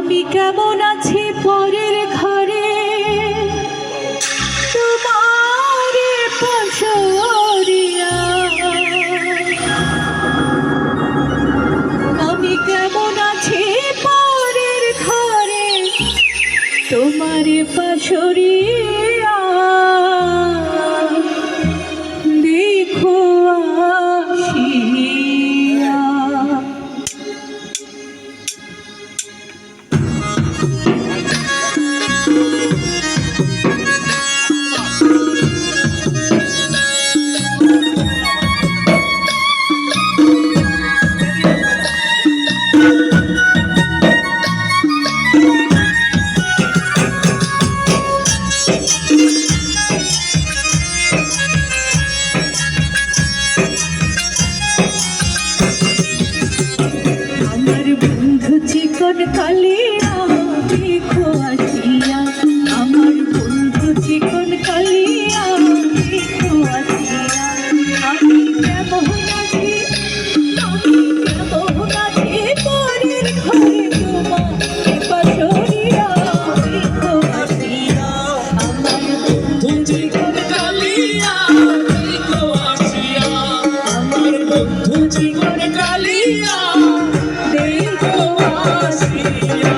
আমি কেমন আছি পরের ঘরে তোমার পাশরিয়া, আমি কেমন আছি পরের ঘরে তোমার পাশরিয়া, দেখো আসিয়া। চিকন কালিয়া দেখো আসিয়া, আমার বন্ধু চিকন কালিয়া দেখো আসিয়া। আমি কেমন আছি, আমি কেমন আছি পরের ঘরে তোমার পাশরিয়া, দেখো আসিয়া। আমার বন্ধু চিকন কালিয়া দেখো আসিয়া, আমার বন্ধু চিকন কালিয়া দেখো আসিয়া।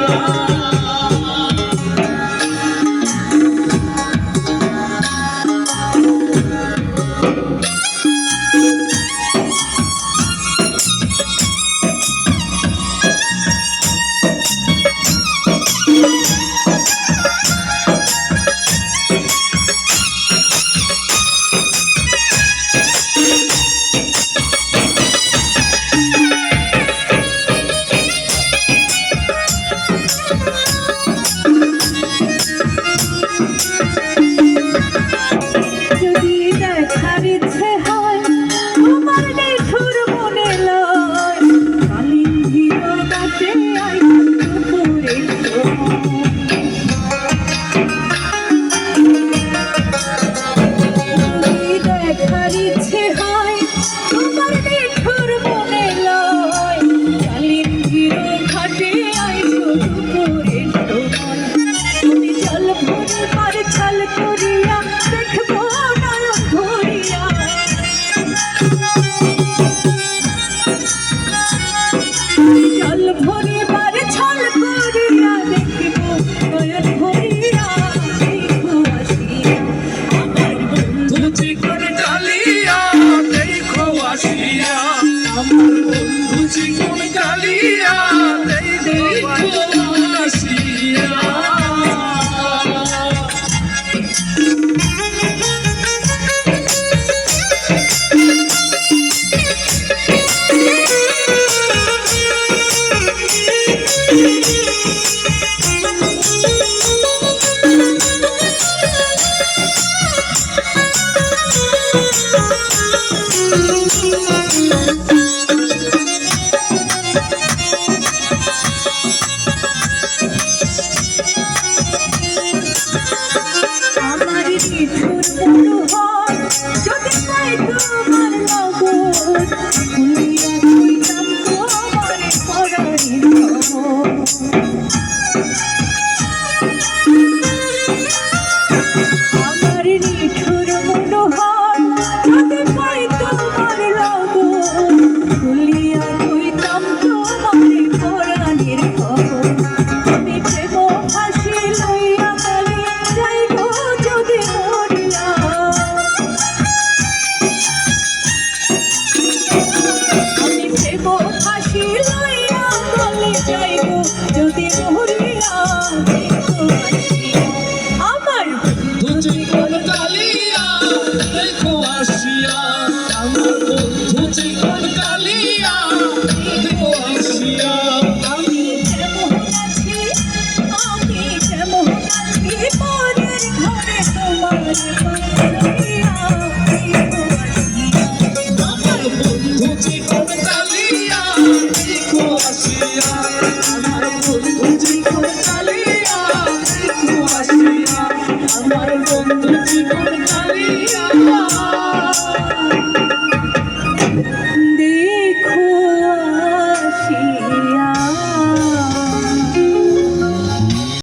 আমার